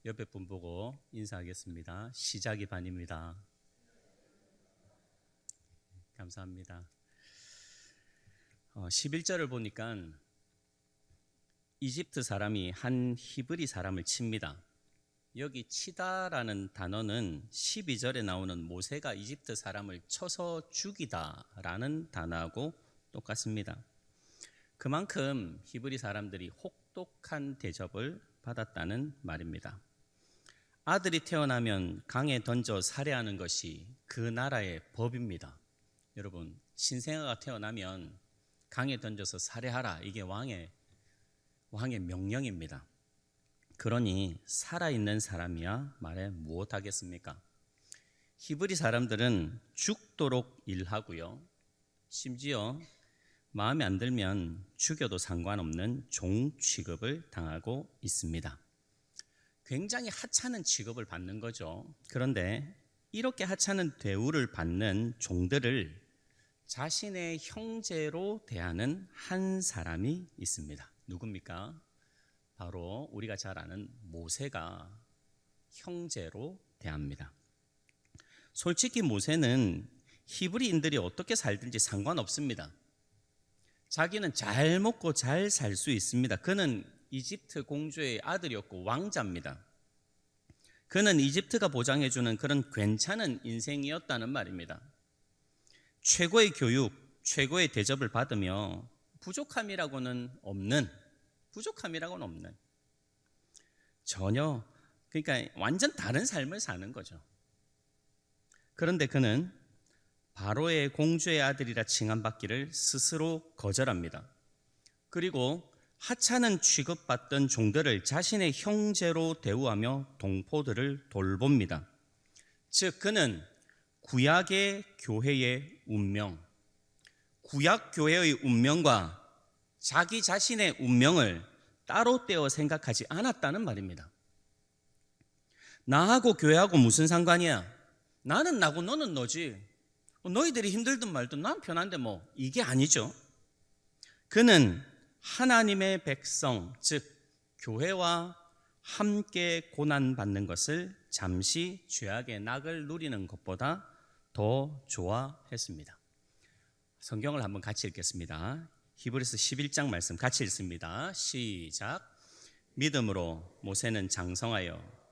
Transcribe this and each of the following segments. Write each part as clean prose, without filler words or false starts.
옆에 분 보고 인사하겠습니다. 시작이 반입니다. 감사합니다. 11절을 보니까 이집트 사람이 한 히브리 사람을 칩니다. 여기 치다라는 단어는 12절에 나오는 모세가 이집트 사람을 쳐서 죽이다라는 단어하고 똑같습니다. 그만큼 히브리 사람들이 혹독한 대접을 받았다는 말입니다. 아들이 태어나면 강에 던져 살해하는 것이 그 나라의 법입니다. 여러분, 신생아가 태어나면 강에 던져서 살해하라, 이게 왕의 명령입니다. 그러니 살아있는 사람이야 말해 무엇하겠습니까? 히브리 사람들은 죽도록 일하고요, 심지어 마음에 안 들면 죽여도 상관없는 종 취급을 당하고 있습니다. 굉장히 하찮은 취급을 받는 거죠. 그런데 이렇게 하찮은 대우를 받는 종들을 자신의 형제로 대하는 한 사람이 있습니다. 누굽니까? 바로 우리가 잘 아는 모세가 형제로 대합니다. 솔직히 모세는 히브리인들이 어떻게 살든지 상관없습니다. 자기는 잘 먹고 잘 살 수 있습니다. 그는 이집트 공주의 아들이었고 왕자입니다. 그는 이집트가 보장해주는 그런 괜찮은 인생이었다는 말입니다. 최고의 교육, 최고의 대접을 받으며 부족함이라고는 없는 전혀, 그러니까 완전 다른 삶을 사는 거죠. 그런데 그는 바로의 공주의 아들이라 칭함받기를 스스로 거절합니다. 그리고 하찮은 취급받던 종들을 자신의 형제로 대우하며 동포들을 돌봅니다. 즉 그는 구약의 교회의 운명, 구약 교회의 운명과 자기 자신의 운명을 따로 떼어 생각하지 않았다는 말입니다. 나하고 교회하고 무슨 상관이야? 나는 나고 너는 너지. 너희들이 힘들든 말든 난 편한데 뭐, 이게 아니죠. 그는 하나님의 백성, 즉 교회와 함께 고난받는 것을 잠시 죄악의 낙을 누리는 것보다 더 좋아했습니다. 성경을 한번 같이 읽겠습니다. 히브리서 11장 말씀 같이 읽습니다. 시작. 믿음으로 모세는 장성하여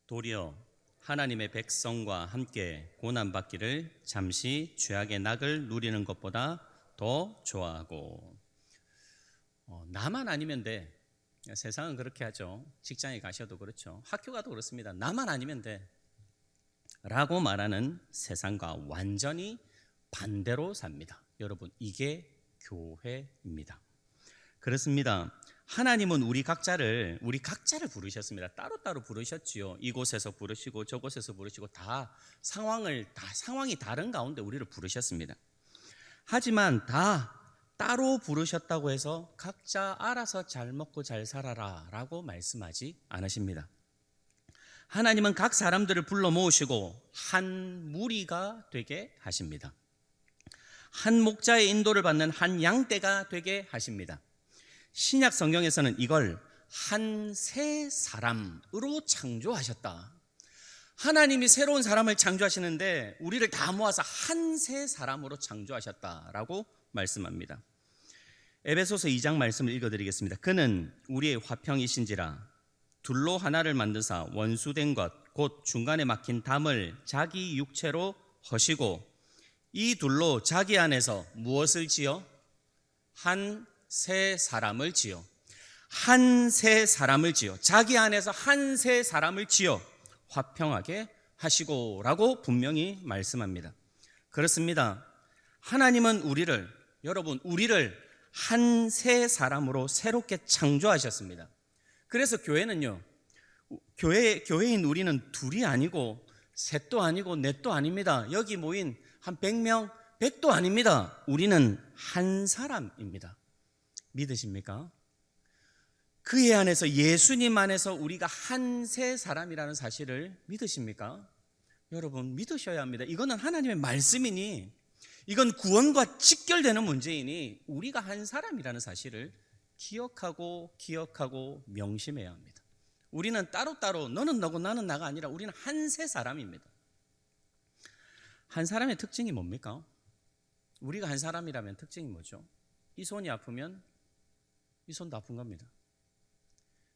도리어 하나님의 백성과 함께 고난받기를 잠시 죄악의 낙을 누리는 것보다 더 좋아하고. 나만 아니면 돼. 세상은 그렇게 하죠. 직장에 가셔도 그렇죠. 학교 가도 그렇습니다. 나만 아니면 돼 라고 말하는 세상과 완전히 반대로 삽니다. 여러분, 이게 교회입니다. 그렇습니다. 하나님은 우리 각자를 부르셨습니다. 따로따로 부르셨지요. 이곳에서 부르시고 저곳에서 부르시고 다 상황이 다른 가운데 우리를 부르셨습니다. 하지만 다 따로 부르셨다고 해서 각자 알아서 잘 먹고 잘 살아라 라고 말씀하지 않으십니다. 하나님은 각 사람들을 불러 모으시고 한 무리가 되게 하십니다. 한 목자의 인도를 받는 한 양떼가 되게 하십니다. 신약 성경에서는 이걸 한 새 사람으로 창조하셨다. 하나님이 새로운 사람을 창조하시는데 우리를 다 모아서 한 새 사람으로 창조하셨다라고 말씀합니다. 에베소서 2장 말씀을 읽어드리겠습니다. 그는 우리의 화평이신지라 둘로 하나를 만드사 원수된 것 곧 중간에 막힌 담을 자기 육체로 허시고 이 둘로 자기 안에서 무엇을 지어? 한 새 사람을 지어. 한 새 사람을 지어. 자기 안에서 한 새 사람을 지어 화평하게 하시고 라고 분명히 말씀합니다. 그렇습니다. 하나님은 우리를 한 새 사람으로 새롭게 창조하셨습니다. 그래서 교회는요, 교회인 우리는 둘이 아니고 셋도 아니고 넷도 아닙니다. 여기 모인 한 100명, 100도 아닙니다. 우리는 한 사람입니다. 믿으십니까? 그의 안에서, 예수님 안에서 우리가 한 새 사람이라는 사실을 믿으십니까? 여러분, 믿으셔야 합니다. 이거는 하나님의 말씀이니, 이건 구원과 직결되는 문제이니 우리가 한 사람이라는 사실을 기억하고 명심해야 합니다. 우리는 따로따로 너는 너고 나는 나가 아니라 우리는 한 세 사람입니다. 한 사람의 특징이 뭡니까? 우리가 한 사람이라면 특징이 뭐죠? 이 손이 아프면 이 손도 아픈 겁니다.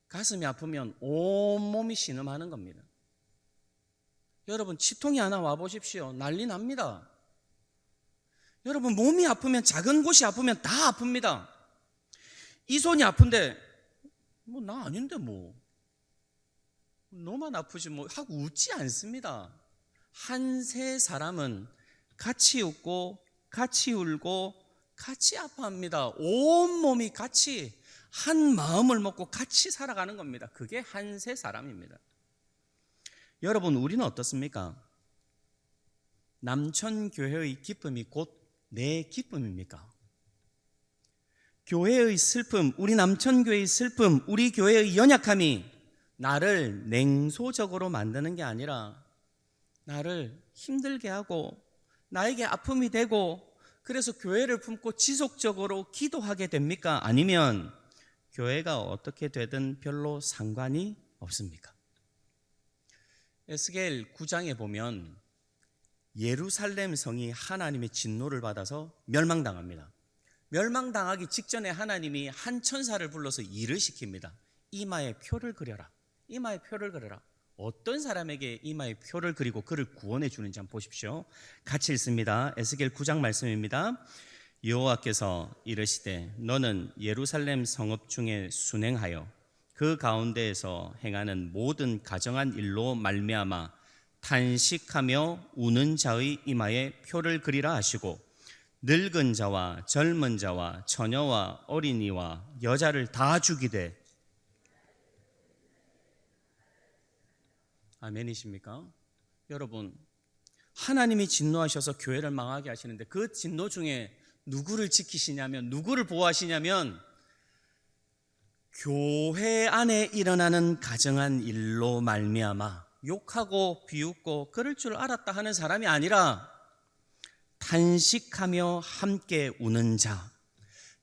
가슴이 아프면 온몸이 신음하는 겁니다. 여러분 치통이 하나 와보십시오. 난리 납니다. 여러분 몸이 아프면 작은 곳이 아프면 다 아픕니다. 이 손이 아픈데 뭐 나 아닌데 뭐 너만 아프지 뭐 하고 웃지 않습니다. 한 세 사람은 같이 웃고 같이 울고 같이 아파합니다. 온몸이 같이 한 마음을 먹고 같이 살아가는 겁니다. 그게 한 세 사람입니다. 여러분 우리는 어떻습니까? 남천교회의 기쁨이 곧 내 기쁨입니까? 교회의 슬픔, 우리 남천교회의 슬픔, 우리 교회의 연약함이 나를 냉소적으로 만드는 게 아니라 나를 힘들게 하고 나에게 아픔이 되고 그래서 교회를 품고 지속적으로 기도하게 됩니까? 아니면 교회가 어떻게 되든 별로 상관이 없습니까? 에스겔 9장에 보면 예루살렘 성이 하나님의 진노를 받아서 멸망당합니다. 멸망당하기 직전에 하나님이 한 천사를 불러서 일을 시킵니다. 이마에 표를 그려라. 이마에 표를 그려라. 어떤 사람에게 이마에 표를 그리고 그를 구원해 주는지 한번 보십시오. 같이 읽습니다. 에스겔 9장 말씀입니다. 여호와께서 이르시되 너는 예루살렘 성읍 중에 순행하여 그 가운데에서 행하는 모든 가정한 일로 말미암아 탄식하며 우는 자의 이마에 표를 그리라 하시고 늙은 자와 젊은 자와 처녀와 어린이와 여자를 다 죽이되 아멘이십니까? 여러분 하나님이 진노하셔서 교회를 망하게 하시는데 그 진노 중에 누구를 지키시냐면 누구를 보호하시냐면 교회 안에 일어나는 가정한 일로 말미암아 욕하고 비웃고 그럴 줄 알았다 하는 사람이 아니라 탄식하며 함께 우는 자,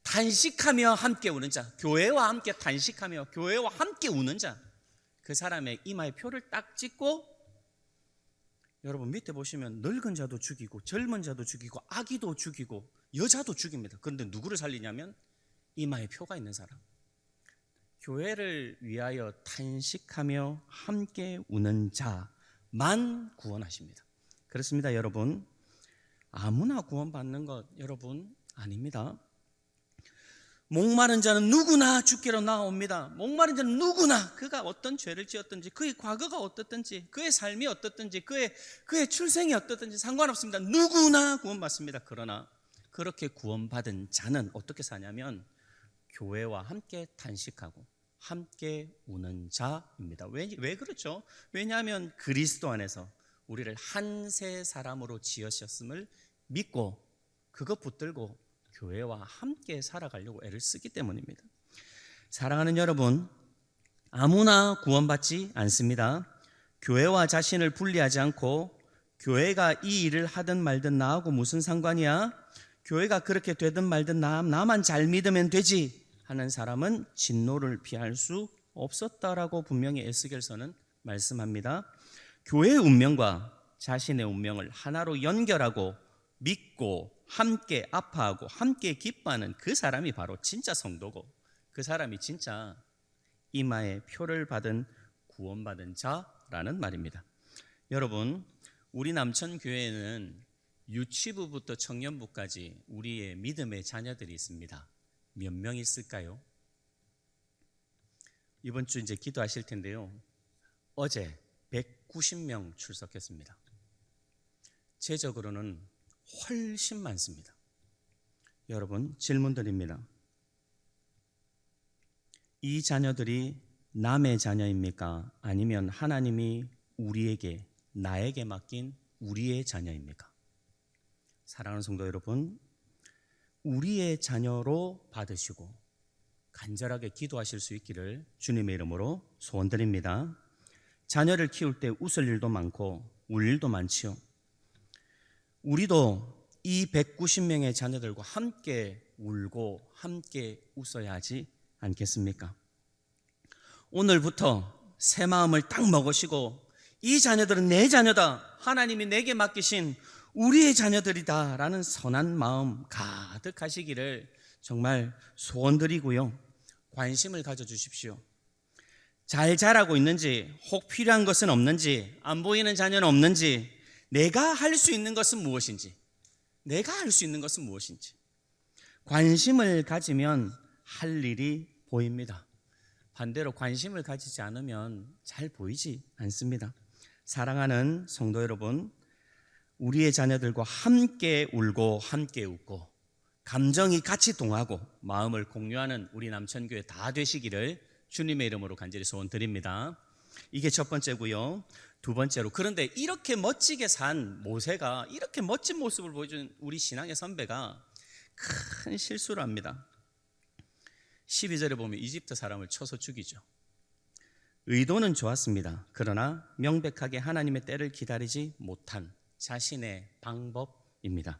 탄식하며 함께 우는 자, 교회와 함께 탄식하며 교회와 함께 우는 자, 그 사람의 이마에 표를 딱 찍고 여러분 밑에 보시면 늙은 자도 죽이고 젊은 자도 죽이고 아기도 죽이고 여자도 죽입니다. 그런데 누구를 살리냐면 이마에 표가 있는 사람, 교회를 위하여 탄식하며 함께 우는 자만 구원하십니다. 그렇습니다. 여러분 아무나 구원받는 것 여러분 아닙니다. 목마른 자는 누구나 주께로 나옵니다. 목마른 자는 누구나 그가 어떤 죄를 지었든지 그의 과거가 어떻든지 그의 삶이 어떻든지 그의 출생이 어떻든지 상관없습니다. 누구나 구원받습니다. 그러나 그렇게 구원받은 자는 어떻게 사냐면 교회와 함께 탄식하고 함께 우는 자입니다. 왜 그렇죠? 왜냐하면 그리스도 안에서 우리를 한 세 사람으로 지으셨음을 믿고 그것 붙들고 교회와 함께 살아가려고 애를 쓰기 때문입니다. 사랑하는 여러분, 아무나 구원받지 않습니다. 교회와 자신을 분리하지 않고 교회가 이 일을 하든 말든 나하고 무슨 상관이야? 교회가 그렇게 되든 말든 나만 잘 믿으면 되지 하는 사람은 진노를 피할 수 없었다라고 분명히 에스겔서는 말씀합니다. 교회의 운명과 자신의 운명을 하나로 연결하고 믿고 함께 아파하고 함께 기뻐하는 그 사람이 바로 진짜 성도고 그 사람이 진짜 이마에 표를 받은 구원받은 자라는 말입니다. 여러분, 우리 남천교회는 유치부부터 청년부까지 우리의 믿음의 자녀들이 있습니다. 몇 명 있을까요? 이번 주 이제 기도하실 텐데요. 어제 190명 출석했습니다. 제적으로는 훨씬 많습니다. 여러분, 질문 드립니다. 이 자녀들이 남의 자녀입니까? 아니면 하나님이 우리에게, 나에게 맡긴 우리의 자녀입니까? 사랑하는 성도 여러분, 우리의 자녀로 받으시고 간절하게 기도하실 수 있기를 주님의 이름으로 소원드립니다. 자녀를 키울 때 웃을 일도 많고 울 일도 많지요. 우리도 이 190명의 자녀들과 함께 울고 함께 웃어야 하지 않겠습니까? 오늘부터 새 마음을 딱 먹으시고 이 자녀들은 내 자녀다, 하나님이 내게 맡기신 우리의 자녀들이다 라는 선한 마음 가득하시기를 정말 소원드리고요. 관심을 가져주십시오. 잘 자라고 있는지, 혹 필요한 것은 없는지, 안 보이는 자녀는 없는지, 내가 할 수 있는 것은 무엇인지, 관심을 가지면 할 일이 보입니다. 반대로 관심을 가지지 않으면 잘 보이지 않습니다. 사랑하는 성도 여러분, 우리의 자녀들과 함께 울고 함께 웃고 감정이 같이 동하고 마음을 공유하는 우리 남천교회 다 되시기를 주님의 이름으로 간절히 소원드립니다. 이게 첫 번째고요. 두 번째로, 그런데 이렇게 멋지게 산 모세가, 이렇게 멋진 모습을 보여준 우리 신앙의 선배가 큰 실수를 합니다. 12절에 보면 이집트 사람을 쳐서 죽이죠. 의도는 좋았습니다. 그러나 명백하게 하나님의 때를 기다리지 못한 자신의 방법입니다.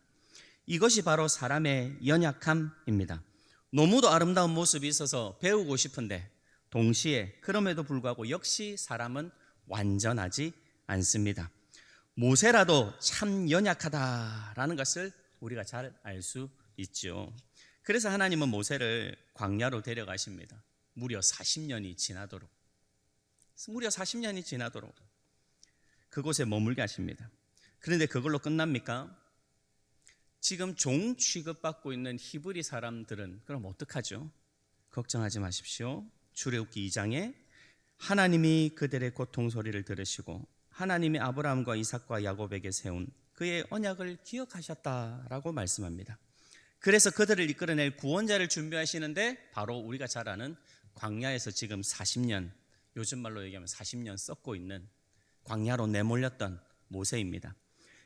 이것이 바로 사람의 연약함입니다. 너무도 아름다운 모습이 있어서 배우고 싶은데 동시에 그럼에도 불구하고 역시 사람은 완전하지 않습니다. 모세라도 참 연약하다라는 것을 우리가 잘 알 수 있죠. 그래서 하나님은 모세를 광야로 데려가십니다. 무려 40년이 지나도록 그곳에 머물게 하십니다. 그런데 그걸로 끝납니까? 지금 종 취급받고 있는 히브리 사람들은 그럼 어떡하죠? 걱정하지 마십시오. 출애굽기 2장에 하나님이 그들의 고통 소리를 들으시고 하나님이 아브라함과 이삭과 야곱에게 세운 그의 언약을 기억하셨다라고 말씀합니다. 그래서 그들을 이끌어낼 구원자를 준비하시는데 바로 우리가 잘 아는 광야에서 지금 40년, 요즘 말로 얘기하면 40년 썩고 있는 광야로 내몰렸던 모세입니다.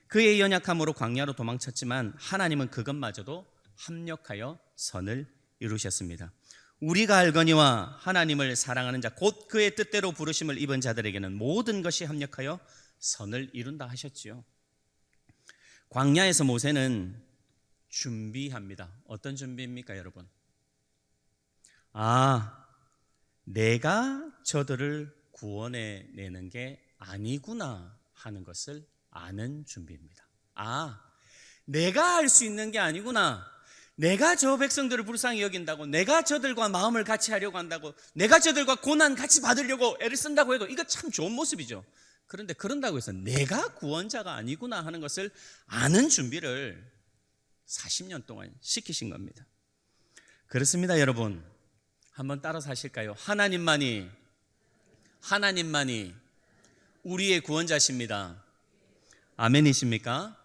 그의 연약함으로 광야로 도망쳤지만 하나님은 그것마저도 합력하여 선을 이루셨습니다. 우리가 알거니와 하나님을 사랑하는 자 곧 그의 뜻대로 부르심을 입은 자들에게는 모든 것이 합력하여 선을 이룬다 하셨지요. 광야에서 모세는 준비합니다. 어떤 준비입니까, 여러분? 내가 저들을 구원해 내는 게 아니구나 하는 것을 아는 준비입니다. 내가 할 수 있는 게 아니구나. 내가 저 백성들을 불쌍히 여긴다고, 내가 저들과 마음을 같이 하려고 한다고, 내가 저들과 고난 같이 받으려고 애를 쓴다고 해도 이거 참 좋은 모습이죠. 그런데 그런다고 해서 내가 구원자가 아니구나 하는 것을 아는 준비를 40년 동안 시키신 겁니다. 그렇습니다, 여러분. 한번 따라서 하실까요? 하나님만이 우리의 구원자십니다. 아멘이십니까?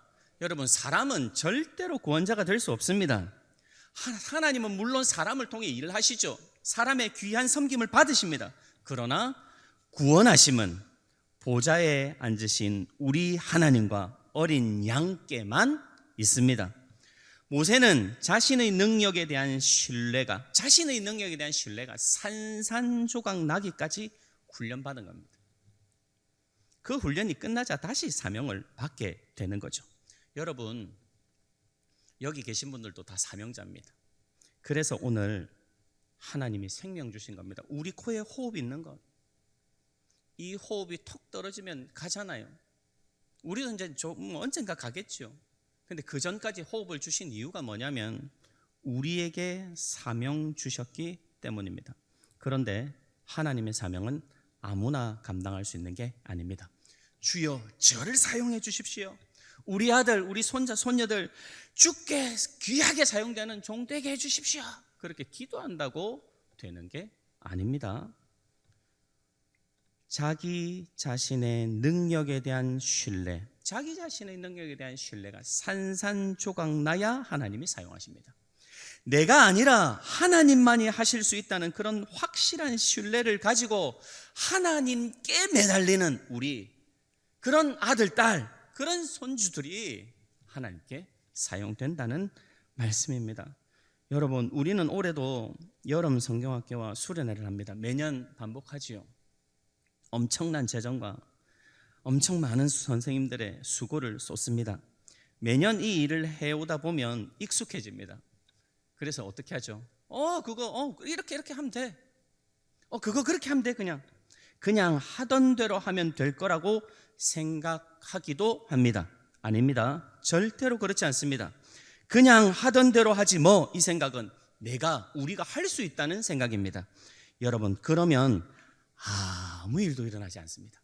여러분, 사람은 절대로 구원자가 될 수 없습니다. 하나님은 물론 사람을 통해 일을 하시죠. 사람의 귀한 섬김을 받으십니다. 그러나 구원하심은 보좌에 앉으신 우리 하나님과 어린 양께만 있습니다. 모세는 자신의 능력에 대한 신뢰가 산산조각 나기까지 훈련받은 겁니다. 그 훈련이 끝나자 다시 사명을 받게 되는 거죠. 여러분, 여기 계신 분들도 다 사명자입니다. 그래서 오늘 하나님이 생명 주신 겁니다. 우리 코에 호흡이 있는 것, 이 호흡이 톡 떨어지면 가잖아요. 우리도 이제 언젠가 가겠죠. 근데 그 전까지 호흡을 주신 이유가 뭐냐면 우리에게 사명 주셨기 때문입니다. 그런데 하나님의 사명은 아무나 감당할 수 있는 게 아닙니다. 주여 저를 사용해 주십시오. 우리 아들, 우리 손자, 손녀들 주께 귀하게 사용되는 종 되게 해 주십시오. 그렇게 기도한다고 되는 게 아닙니다. 자기 자신의 능력에 대한 신뢰가 산산조각 나야 하나님이 사용하십니다. 내가 아니라 하나님만이 하실 수 있다는 그런 확실한 신뢰를 가지고 하나님께 매달리는 우리, 그런 아들, 딸, 그런 손주들이 하나님께 사용된다는 말씀입니다. 여러분, 우리는 올해도 여름 성경학교와 수련회를 합니다. 매년 반복하지요. 엄청난 재정과 엄청 많은 선생님들의 수고를 쏟습니다. 매년 이 일을 해오다 보면 익숙해집니다. 그래서 어떻게 하죠? 그거 이렇게 하면 돼. 그거 그렇게 하면 돼. 그냥 하던 대로 하면 될 거라고 생각하기도 합니다. 아닙니다. 절대로 그렇지 않습니다. 그냥 하던 대로 하지 뭐, 이 생각은 우리가 할 수 있다는 생각입니다. 여러분, 그러면 아무 일도 일어나지 않습니다.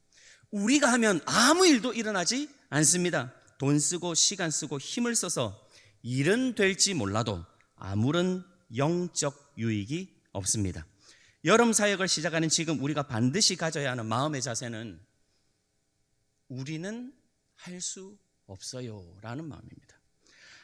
우리가 하면 아무 일도 일어나지 않습니다. 돈 쓰고 시간 쓰고 힘을 써서 일은 될지 몰라도 아무런 영적 유익이 없습니다. 여름 사역을 시작하는 지금 우리가 반드시 가져야 하는 마음의 자세는 우리는 할 수 없어요 라는 마음입니다.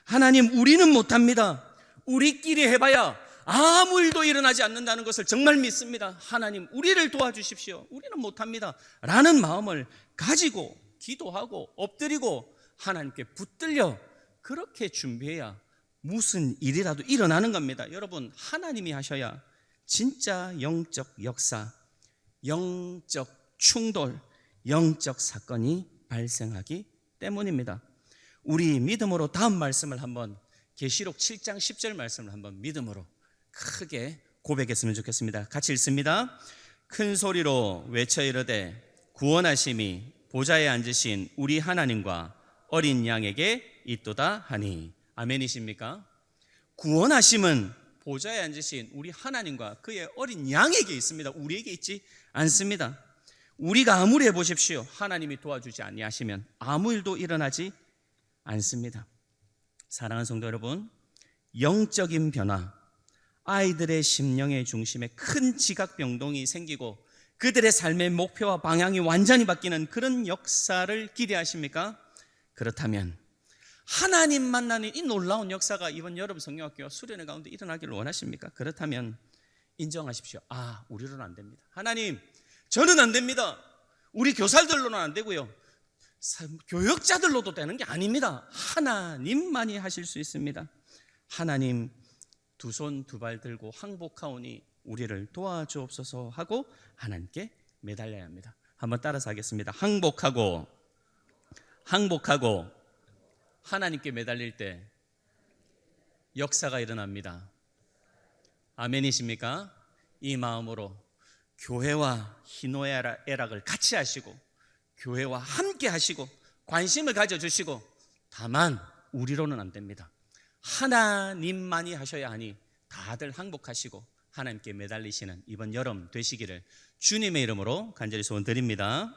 하나님, 우리는 못합니다. 우리끼리 해봐야 아무 일도 일어나지 않는다는 것을 정말 믿습니다. 하나님, 우리를 도와주십시오. 우리는 못합니다 라는 마음을 가지고 기도하고 엎드리고 하나님께 붙들려 그렇게 준비해야 무슨 일이라도 일어나는 겁니다. 여러분, 하나님이 하셔야 진짜 영적 역사, 영적 충돌, 영적 사건이 발생하기 때문입니다. 우리 믿음으로 다음 말씀을 한번, 계시록 7장 10절 말씀을 한번 믿음으로 크게 고백했으면 좋겠습니다. 같이 읽습니다. 큰 소리로 외쳐 이르되 구원하심이 보좌에 앉으신 우리 하나님과 어린 양에게 있도다 하니. 아멘이십니까? 구원하심은 보좌에 앉으신 우리 하나님과 그의 어린 양에게 있습니다. 우리에게 있지 않습니다. 우리가 아무리 해보십시오, 하나님이 도와주지 아니하시면 아무 일도 일어나지 않습니다. 사랑하는 성도 여러분, 영적인 변화, 아이들의 심령의 중심에 큰 지각 변동이 생기고 그들의 삶의 목표와 방향이 완전히 바뀌는 그런 역사를 기대하십니까? 그렇다면 하나님 만나는 이 놀라운 역사가 이번 여름 성령학교 수련회 가운데 일어나기를 원하십니까? 그렇다면 인정하십시오. 우리로는 안 됩니다. 하나님, 저는 안 됩니다. 우리 교사들로는 안 되고요, 교역자들로도 되는 게 아닙니다. 하나님만이 하실 수 있습니다. 하나님, 두 손 두 발 들고 항복하오니 우리를 도와주옵소서 하고 하나님께 매달려야 합니다. 한번 따라서 하겠습니다. 항복하고 하나님께 매달릴 때 역사가 일어납니다. 아멘이십니까? 이 마음으로 교회와 희노애락을 같이 하시고 교회와 함께 하시고 관심을 가져주시고, 다만 우리로는 안 됩니다. 하나님만이 하셔야 하니 다들 항복하시고 하나님께 매달리시는 이번 여름 되시기를 주님의 이름으로 간절히 소원드립니다.